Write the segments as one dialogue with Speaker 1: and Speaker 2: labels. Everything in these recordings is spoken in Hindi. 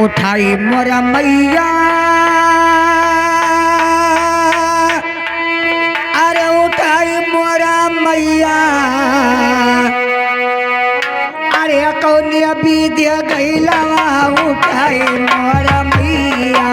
Speaker 1: उठाई मोरा मैया अरे उठाई मोरा मैया अरे कौन विद्या गैला उठाई मोरा मैया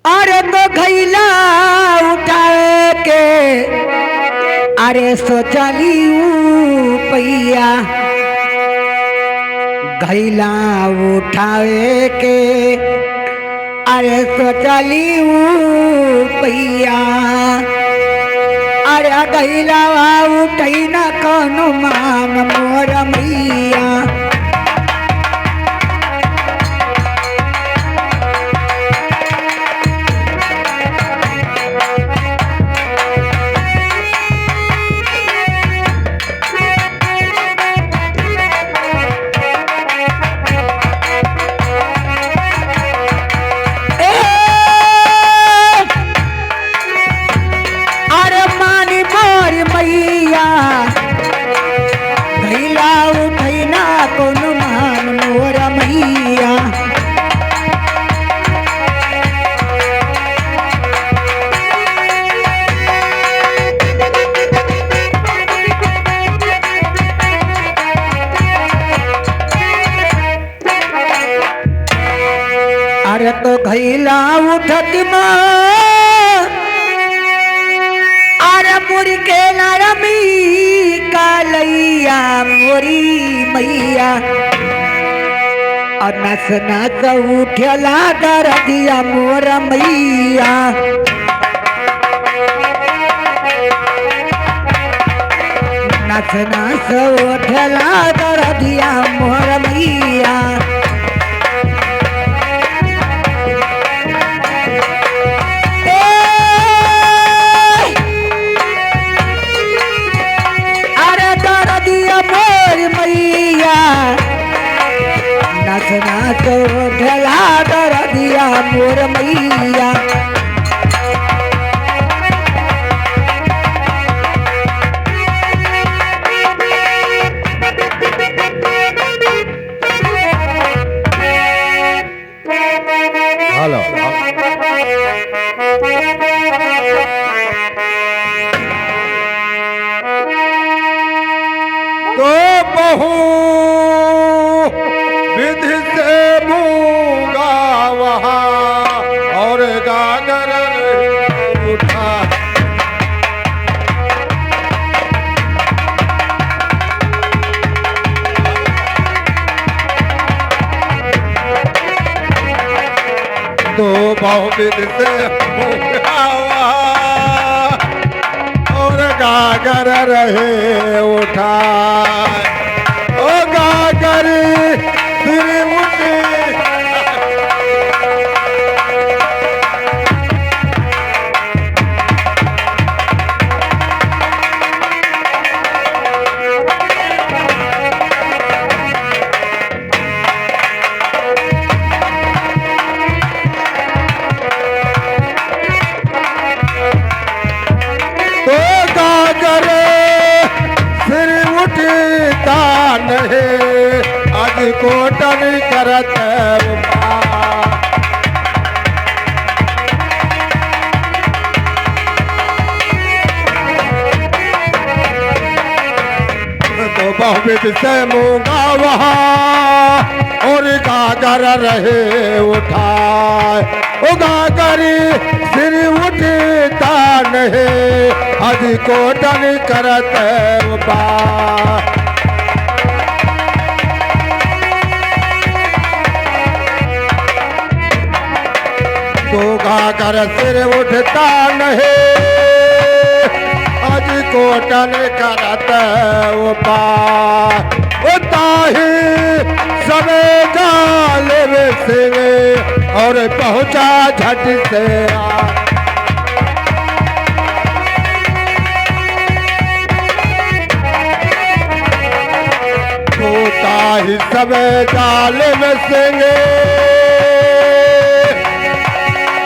Speaker 1: अरे तो घैला उठा के अरे सोचली पैया घैला उठावे के अरे सोचली पैया अरे घैला उठै न कौनो मान मोर मैया अरे तो घैला उठती अरे मुरी के नरमी कालैया मोरी मैया और नस नस उठला कर दिया मोर मैया नस नस उठला कर दिया मोर मैया नचना तो ढला कर दिया मोर मैया
Speaker 2: हेलो तो बहु विधि से मूंगा वहाँ और गागर उठा तो बहु विधि से मूंगा वहाँ और गागर रहे उठा ओ गागर फिर उठे कोटन करत उपाय। तो बहुविध से मूंगा वहाँ और गागर रहे उठाए। ओ गागरी सिर उठता नहीं अज कोटन करत उपाय। तो गागर सिर उठता नहीं अज कोटन करत उपाय। ताही सबे जाल में सिरे और पहुंचा झट से तो ताही सबे जाल में सिरे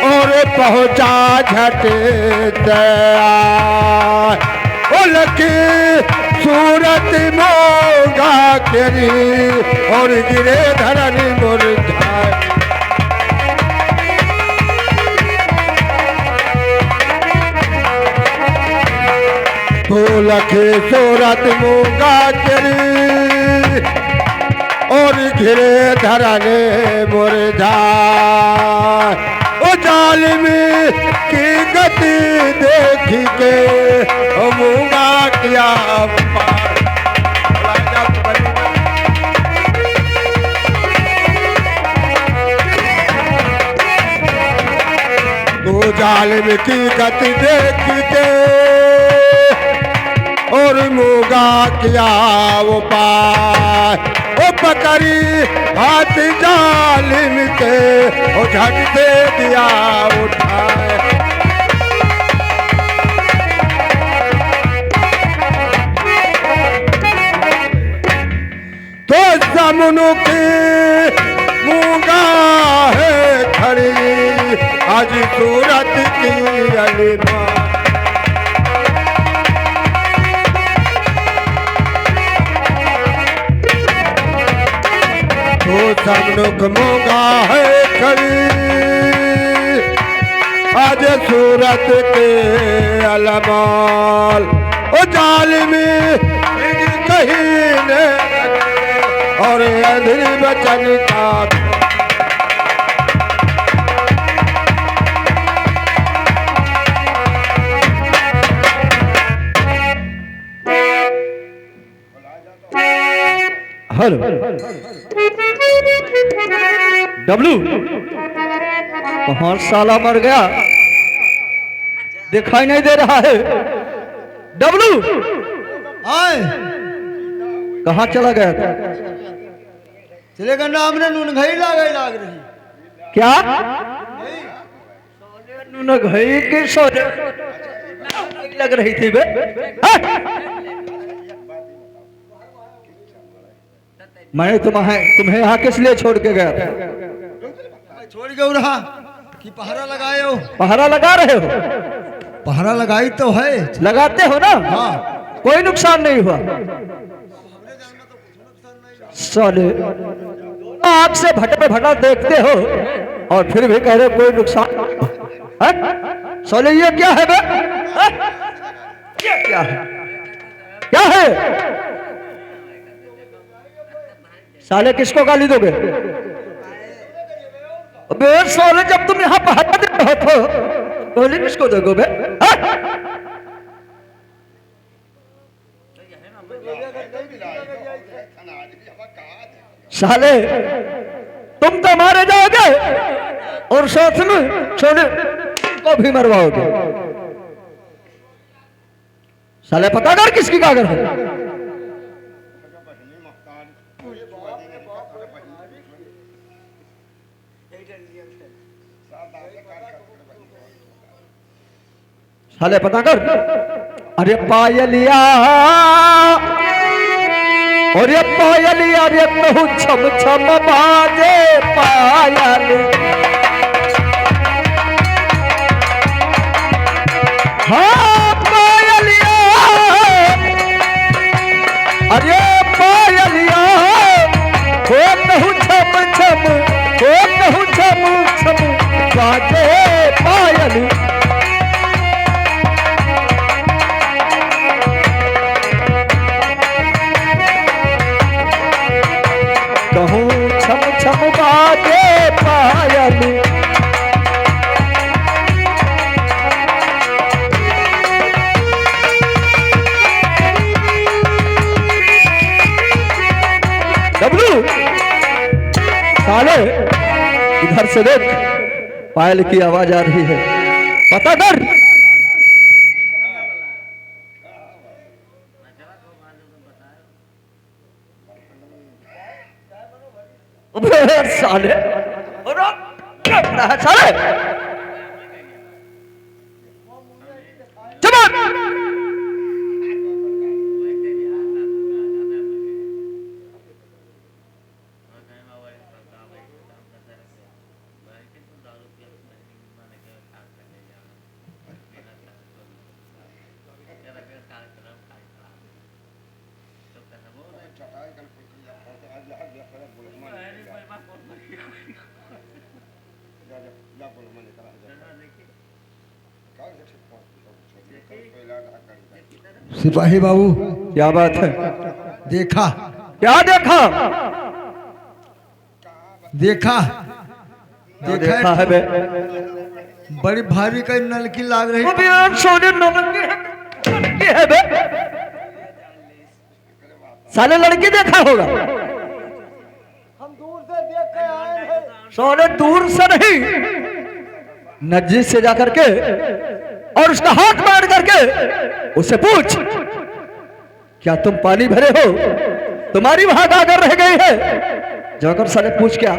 Speaker 2: और पहुंचा झट से लकी सूरत मोगा केरी और गिरे धरनी मुरझाए। तो लखे सूरत मोगा केरी और गिरे धरने मुरझाए। ओ जालिमी की गति देखी के मूंगा किया तो जालिम की गति देखी के और मूंगा किया उपाय। ओ पकड़ी हाथ जालिम के ओ झट से दिया उठाए। तो जमुनु की मूंगा है खड़ी आज सूरत की अलिमा। तो जमुनुक मूंगा है खड़ी आज सूरत के अलमाल। ओ जालिमी कहीं ने और अंधेरी बचन का
Speaker 1: हेलो डब्लू कहाँ साला मर गया दिखाई नहीं दे रहा है। डब्लू
Speaker 3: आए
Speaker 1: कहाँ चला गया था?
Speaker 3: चलेगा नाम ने नून घई लाग रही
Speaker 1: क्या नून घई के सोने लग रही थी बे? मैं तुम्हें यहाँ किस लिए छोड़ के गया था?
Speaker 3: छोड़ के रहा कि पहरा लगाए हो?
Speaker 1: पहरा लगा रहे हो?
Speaker 3: पहरा लगाई तो है।
Speaker 1: लगाते हो ना?
Speaker 3: हाँ।
Speaker 1: कोई नुकसान नहीं हुआ? साले आँख से भटे भटा देखते हो और फिर भी कह रहे हो कोई नुकसान। साले ये क्या है बे? ये क्या है? क्या है? साले किसको गाली दोगे? अबे साले जब तुम यहाँ पहाड़ा दे रहे हो गाली किसको दोगे बे? साले तुम तो मारे जाओगे और साथ में सोने को भी मरवाओगे। साले पता कर किसकी कागर है? साले पता कर। अरे पायलिया और ये पायलिया रे कहूँ छम छम बाजे पायल। हाँ पायलिया अरे पायलिया हो कहूँ छम साले इधर से देख, पायल की आवाज आ रही है, पता कर। साले साले चलो
Speaker 3: सिपाही बाबू,
Speaker 1: क्या बात है?
Speaker 3: देखा
Speaker 1: क्या देखा?
Speaker 3: देखा
Speaker 1: देखा है बे?
Speaker 3: बड़ी भारी कई नलकी लाग रही।
Speaker 1: वो भी यार सोने लड़की है बे? साले लड़की देखा होगा।
Speaker 3: हम दूर से देख के आए हैं।
Speaker 1: सोने दूर से नहीं, नजदीक से जाकर के और उसका हाथ मार करके उससे पूछ, क्या तुम पानी भरे हो? तुम्हारी वहां गागर रह गई है? जाकर साले पूछ क्या?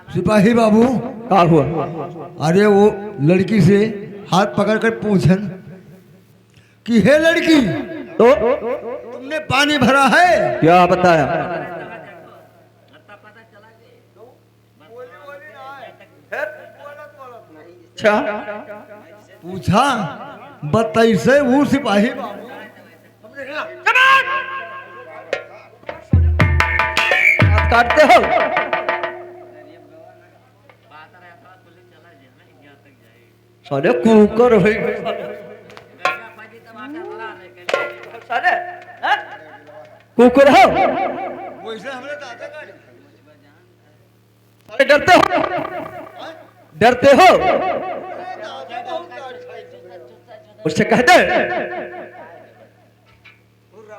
Speaker 3: सिपाही बाबू,
Speaker 1: क्या हुआ?
Speaker 3: अरे वो लड़की से हाथ पकड़ कर पूछन कि हे लड़की,
Speaker 1: तो
Speaker 3: तुमने पानी भरा है?
Speaker 1: क्या बताया? अच्छा,
Speaker 3: पूछा बताइए वो सिपाही बाबू।
Speaker 1: काटते हो? साले कुकर हो साले, कुकर हो?
Speaker 3: वैसे हमरे दादा का
Speaker 1: साले डरते हो? डरते हो? उससे कह दे,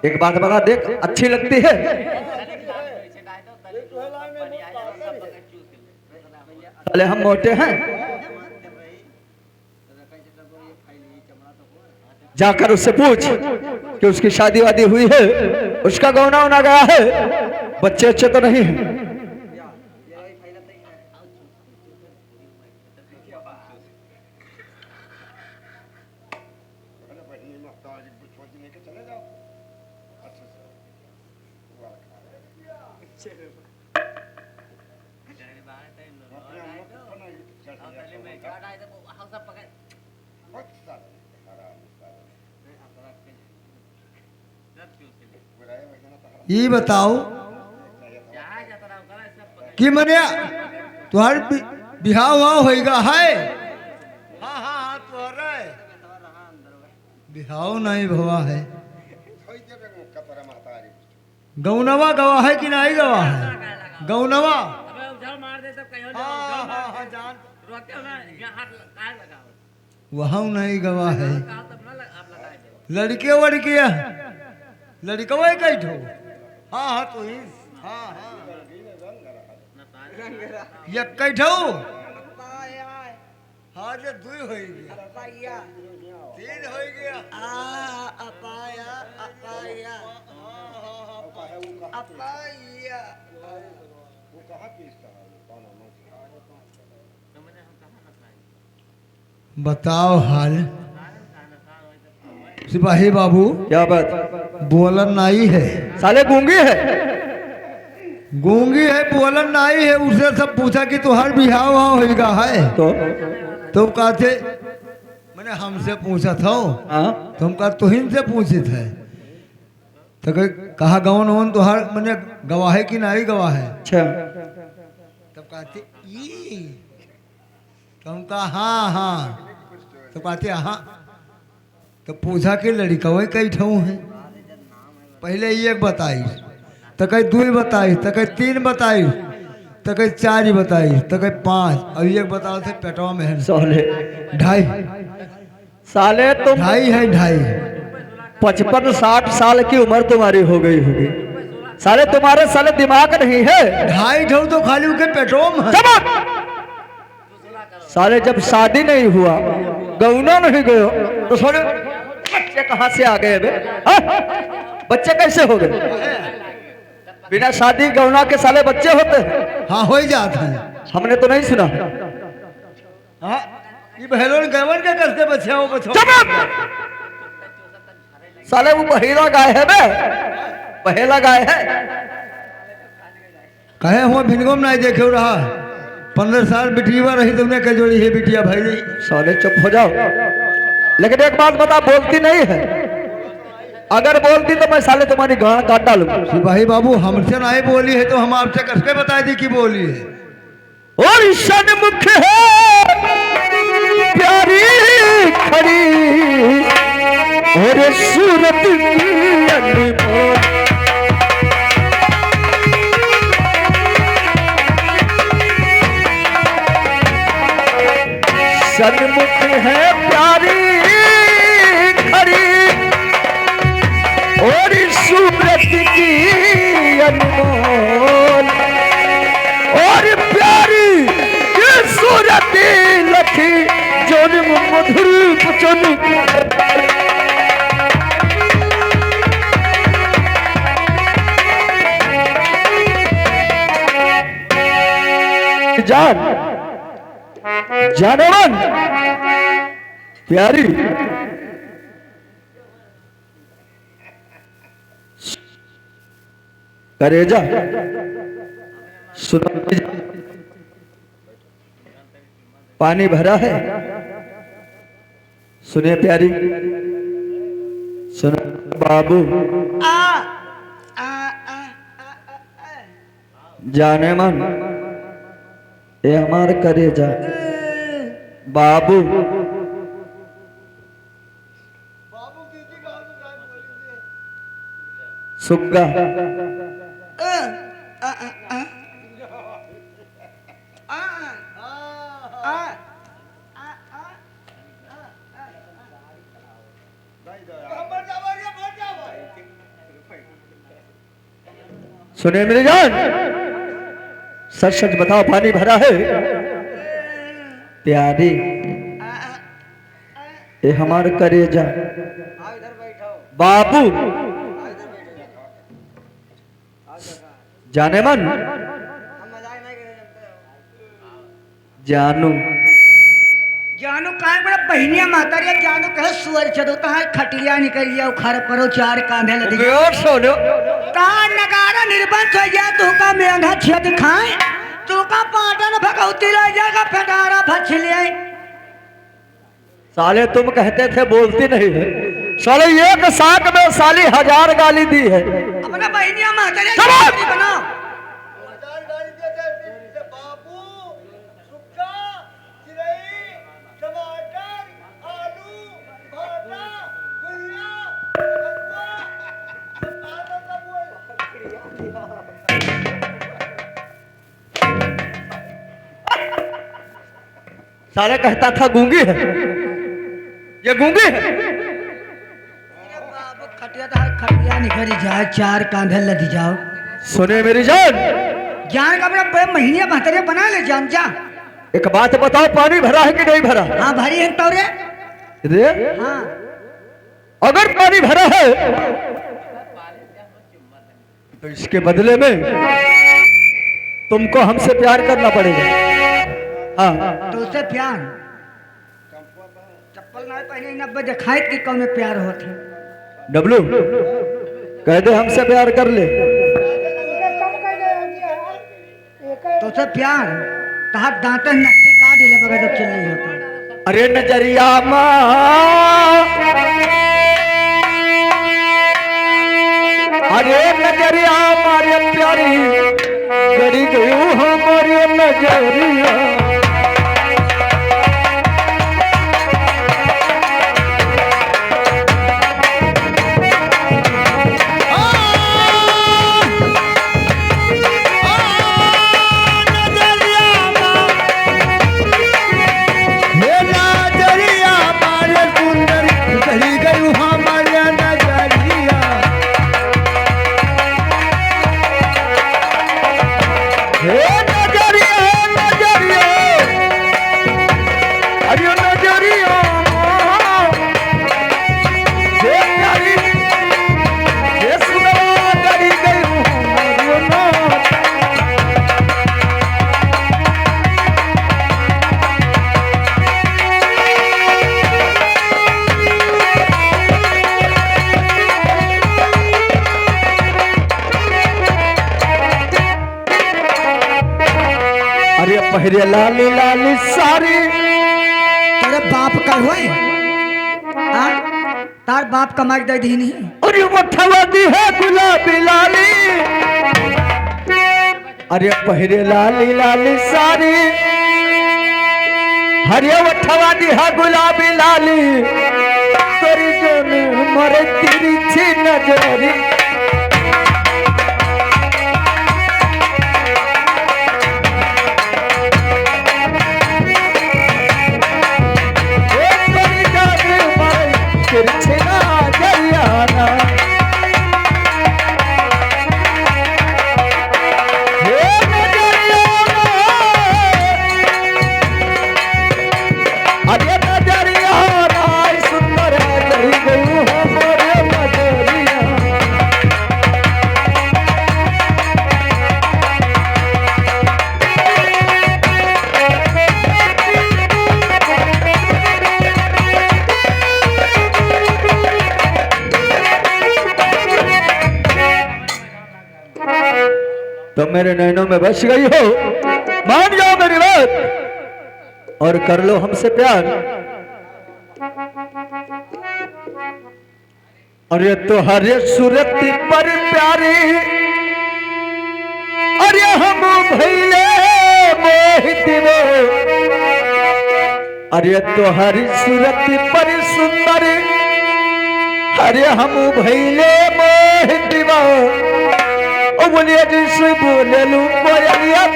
Speaker 1: एक बात बता, देख अच्छी लगती है, साले हम मोटे हैं। जाकर उससे पूछ कि उसकी शादी वादी हुई है, उसका गौना होना गया है, बच्चे अच्छे तो नहीं है?
Speaker 3: ये बताओ कि मने तुम्हार बिहाव हुआ होगा है? हाँ हाँ हाँ, तुम्हारा बिहाव नहीं हुआ है। गौनवा गवा है कि नहीं गवा है? गौनवा वहाँ नहीं गवा है। लड़के वड़किया लड़कवा कई ठो? हाँ हाँ तो ही हाँ हाँ ये कई ठो? हाँ जो दुई हो गया, तीन हो गया। अपाया अपाया अपाया। बताओ हाल सिपाही बाबू।
Speaker 1: क्या बात?
Speaker 3: बोलन नहीं है,
Speaker 1: साले गूंगी है।
Speaker 3: गूंगी है, बोलन नहीं है। उससे सब पूछा कि तुहार बिहाव होगा है? तो कहते मैंने हमसे पूछा था। तुम का तुहिन से पूछे थे तो कहा गवन वन तुहार मैंने गवाह है कि नहीं गवाह है?
Speaker 1: अच्छा,
Speaker 3: तब कहते तो हम कहा हाँ हाँ, तो कहते हाँ। तो पूछा कि लड़का वही कई ठहूँ है। पहले एक बताई, तो कहीं 2 बताई, तो कहीं 3 बताई, तो कहीं 4 बताई, तो कहीं 5, और एक बताओ थे पेटवा में है
Speaker 1: साले
Speaker 3: 2.5।
Speaker 1: साले तुम
Speaker 3: 2.5 है 2.5।
Speaker 1: 55-60 साल की उम्र तुम्हारी हो गई होगी साले, तुम्हारे साले दिमाग नहीं है।
Speaker 3: 2.5 ठहूँ तो खाली उनके पेटवा में है।
Speaker 1: चमक! साले जब शादी नहीं हुआ, गौना नहीं गयो, तो साले बच्चे कहाँ से आ गए बे? हाँ? बच्चे कैसे हो गए? बिना शादी गौना के साले बच्चे होते हैं?
Speaker 3: हाँ हो ही जाता है।
Speaker 1: हमने तो नहीं सुना।
Speaker 3: हाँ ये बहलों गवन के करते बच्चे हो बच्चों।
Speaker 1: चमक! साले वो बहेला गाय है बे, बहेला गाय है।
Speaker 3: कहे हुआ भिनगो में नहीं देखे रहा। 15 साल बिटिया रही तुमने कह जोड़ी है बिटिया भाई नहीं।
Speaker 1: साले चुप हो जाओ। लेकिन एक बात बता, बोलती नहीं है? अगर बोलती तो मैं साले तुम्हारी गांड काट डालूंगा।
Speaker 3: सिपाही बाबू हमसे नहीं बोली है तो हम आपसे कैसे बता दी कि बोली है।
Speaker 1: और सन्मुख है प्यारी खड़ी और सूरत की अनमोल, सन्मुख है प्यारी खड़ी और सूरत की अनमोल, और प्यारी की सूरत लखी जोन मधुर बचन। जान जानवन प्यारी करेजा सुनो, पानी भरा है, सुनिए प्यारी, सुनो बाबू, जाने मन ये हमार करेजा बाबू। सुग्गा सुने मेरी जान, सच सच बताओ पानी भरा है? प्यारी ये हमार करेजा बाबू, जाने मन जानू
Speaker 4: जानू काय बड़ा बहनिया मातारिया जानू कहे सुअर चदोता है खटिया निकल गया उखाड़ परो 4 कांधे लग गए
Speaker 1: और सोलो
Speaker 4: कान नगारा निर्बंध हो गया तू का मेंढा छेद खाए तू का पाटन भगवती ले जाएगा फटारा फछले।
Speaker 1: साले तुम कहते थे बोलती नहीं है, साले एक साथ में साली 1000 गाली दी है।
Speaker 4: अपना बहनिया मातारिया
Speaker 1: चलो!
Speaker 4: बनाओ
Speaker 1: साले कहता था गूंगी है, ये गूंगी है।
Speaker 4: खटिया निकल जाए 4 कांधे लग जाओ।
Speaker 1: सुने मेरी जान,
Speaker 4: जान का अपना महीने मातारिया बना ले जान जा।
Speaker 1: एक बात बताओ, पानी भरा है कि नहीं भरा?
Speaker 4: हाँ भरी है तो रे।
Speaker 1: रे
Speaker 4: हाँ
Speaker 1: अगर पानी भरा है तो इसके बदले में तुमको हमसे प्यार करना पड़ेगा। हाँ
Speaker 4: तो उससे प्यार चप्पल ना पहने 90 दिखाई कि कौन में प्यार होता
Speaker 1: डब्लू कह दे हमसे प्यार कर ले।
Speaker 4: तो उससे प्यार तहां दांत नक्की काट ले बगैर जब चल नहीं होता।
Speaker 1: अरे नजरिया अरे नजरिया मारे प्यारी गरी गयू हमारी नजरिया अरे पहरे लाली लाली साड़ी
Speaker 4: तेरे बाप का हुए तार बाप कमाई दे दी नहीं।
Speaker 1: अरे मठवा दी है गुलाबी लाली अरे पहरे लाली लाली साड़ी हरे मठवा दी है गुलाबी लाली तेरी जोन मरे तेरी छी नजरी तो मेरे नैनों में बस गई हो, मान जाओ मेरी बात और कर लो हमसे प्यार। अरे तुहरे सूरत पर प्यारी अरे हम भैले मोहित वो अरे तुहरी सूरत पर सुंदर अरे हम भैले मोहित वो ओ बोलिए जिसे बोले लू कोयलिया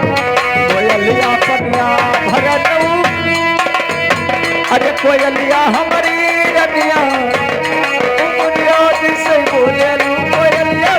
Speaker 1: कोयलिया पनिया भरत अरे कोयलिया हमारी रनिया ओ बोलिए जिसे बोले लू कोयलिया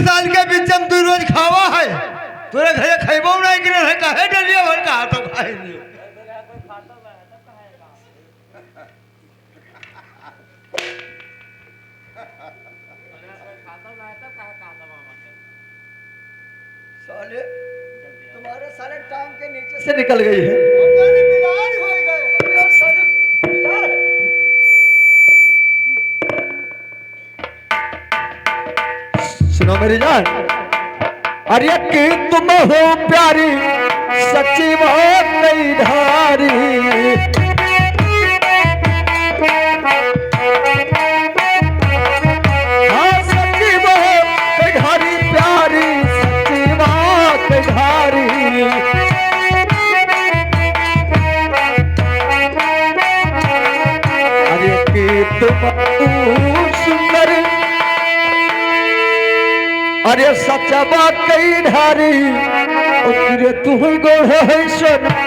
Speaker 3: साल के बीच हम 2 रोज खावा है तोरे घरे खैबो नहीं कि नहीं काहे डलिया भर का तो खाए नहीं
Speaker 1: साले तुम्हारे साले टांग के नीचे से निकल गई है सुनो मेरी जान अरे कि तुम हो प्यारी सच्ची बात नहीं धारी हाँ सच्ची बात धारी प्यारी सच्ची बात धारी अरे कि तुम सुंदर अरे सच्चा बात कई ढारी तेरे तू गोड़ है सोना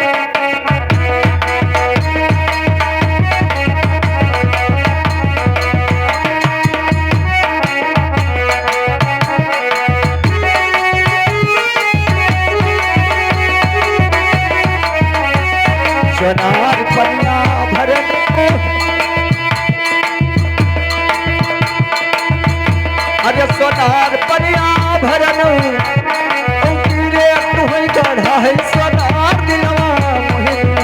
Speaker 1: सोनार पन्ना भरन अरे सोनार पनिया भरन तेरे तू गढ़ा है सोनार दिलवा मोहिन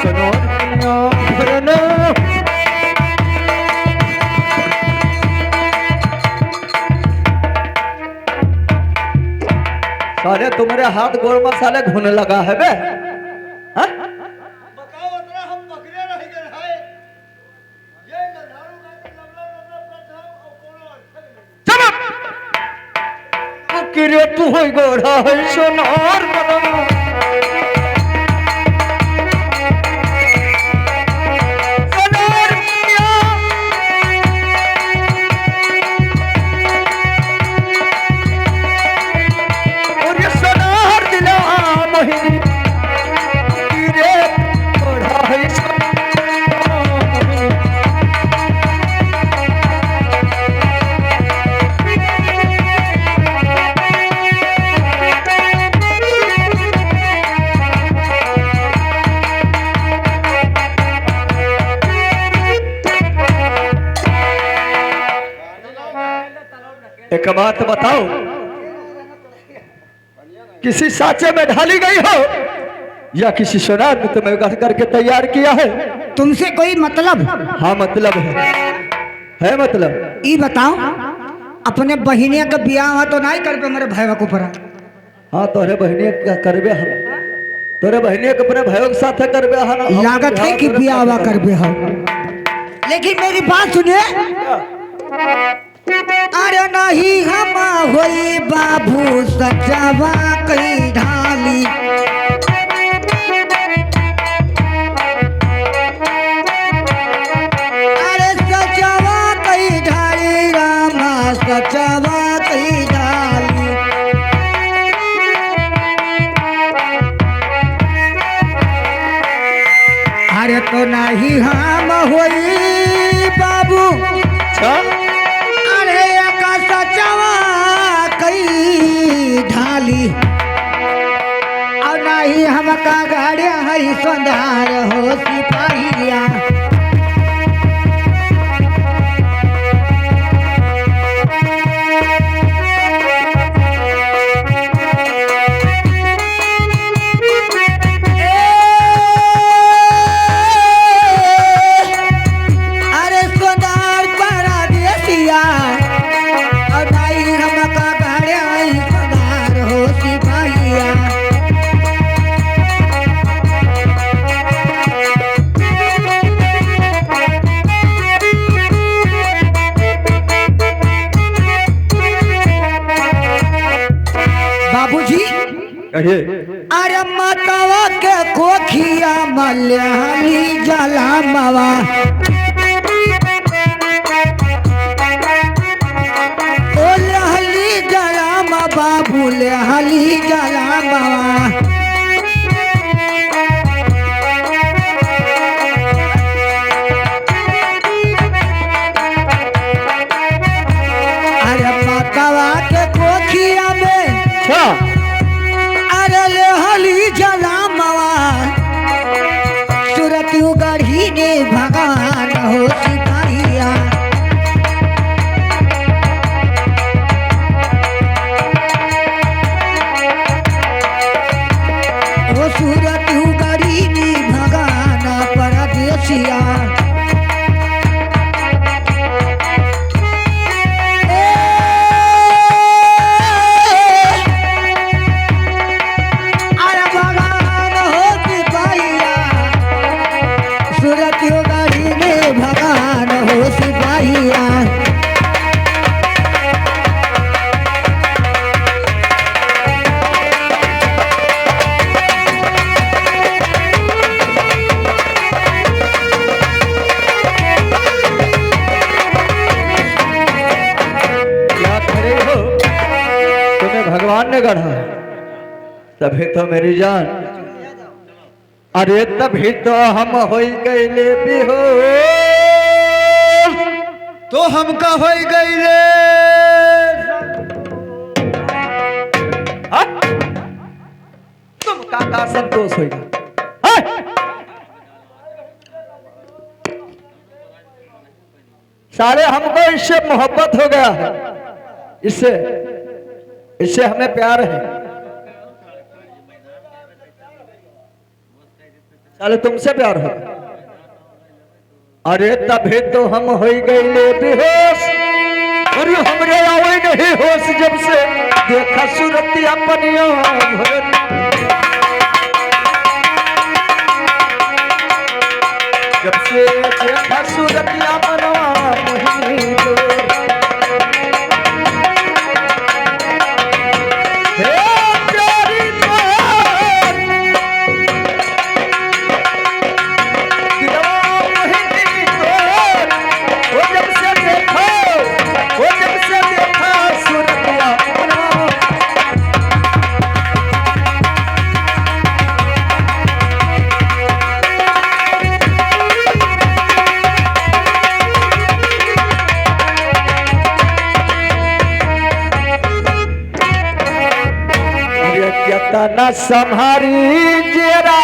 Speaker 1: सोनार पनिया भरन साले तुम्हारे हाथ गोड़ में साले घुन लगा है बे हाँ?
Speaker 3: बताओ अतरा हम पकड़े रह गए है ये गधारू का लबलब करता और कोनो अच्छा नहीं
Speaker 1: चुप कि रे तू होई गोढ़ा है सोनार बदन सोनार मिया और ये सोनार दिला मोहिनी कि रे गोढ़ा है सोनार एक बात बताओ, किसी साचे में ढाली गई हो या किसी सोनार में तुम्हें गढ़ करके तैयार किया है?
Speaker 4: तुमसे कोई मतलब?
Speaker 1: हाँ मतलब है मतलब।
Speaker 4: ई बताओ, अपने बहिनिया का बियाह हुआ तो नहीं कर पे मेरे भाई को पड़ा?
Speaker 1: हाँ तोरे बहनिया क्या करबे हम, तोरे बहनिया के अपने भाइयों के साथ करबे हम।
Speaker 4: लागत है कि बियाह हुआ कर बे हम, लेकिन मेरी बात सुने। अरे नहीं हम होई बाबू सजावा कई ढाली, अरे सजावा कई ढाली रामा सजावा कई ढाली। अरे तो नहीं हम होई बाबू ढाली, और नहीं हमका गाड़िया है संधार हो सिपाहिया। अरे सोनार परा देसिया, और नहीं हमका गाड़िया है संधार हो सिपाहिया। बाबूजी
Speaker 1: कहिए।
Speaker 4: अरे मतवा के कोखिया मल्याली जला मवा, ओ लहली जला मा बाबू लहली जला मवा। अरे मतवा के कोखिया में अरे लेहली जला मवा, सूरत गढ़ी ने भगवान हो सिपाहिया। वो सूरत गढ़ी ने भगवान परदेसिया। भगवान हो सिपाहिया।
Speaker 1: क्या खड़े हो, तुम्हें भगवान ने गढ़ा, तभी तो मेरी जान। अरे तभी तो हम होई गईले बेहोश,
Speaker 3: तो हमका हो गई रे।
Speaker 1: हाँ? तुम का संतोष होगा? सारे हमको इससे मोहब्बत हो गया है, इससे हमें प्यार है। साले तुमसे प्यार हो। अरे तभी तो हम हो गए बेहोश, और हमरे आवे नहीं होश जब से देखा सूरत अपनिया भरत। जब से देखा सूरत अपना मोहिनी न संहारी जेरा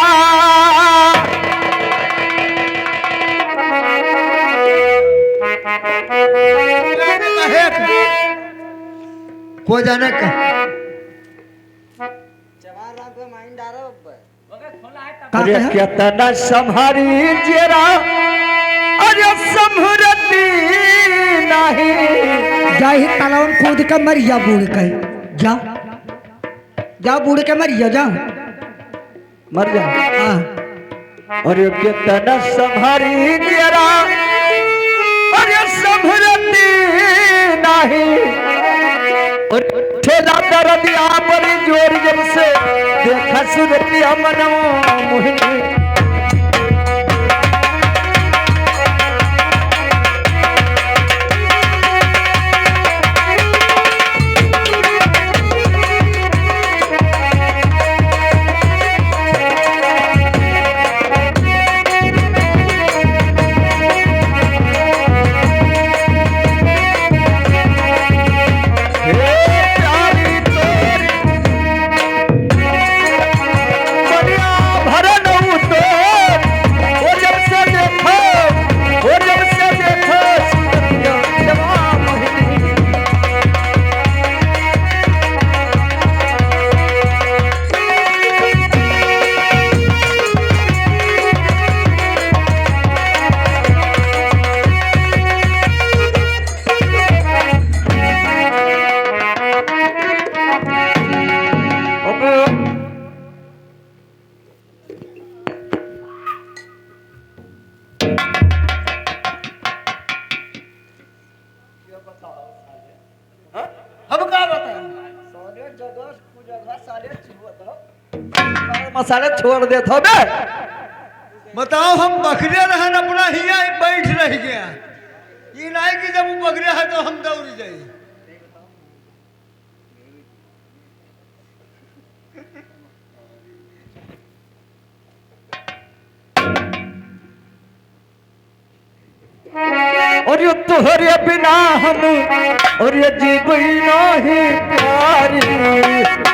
Speaker 3: को जाने का
Speaker 1: अरे कितना संहारी जेरा अरे संहरती नहीं
Speaker 4: जाही तालाब में कूद के मर जा बूढ़ के जा जा बूढ़ के मर जा
Speaker 1: मर जा
Speaker 4: हाँ
Speaker 1: अरे कितना संहारी जेरा अरे संहरती नहीं और ठेला कर दिया बड़ी जोर जब से देखा सुरतिया मनवा मोहिनी मसाले छोड़ दे थो बे
Speaker 3: बताओ हम बकरे रहन अपना हिया बैठ रह गया ये नहीं कि जब वो बकरे है तो हम दौड़ जाए
Speaker 1: और ये तोहरे बिना हम और ये जीवन नहीं प्यारी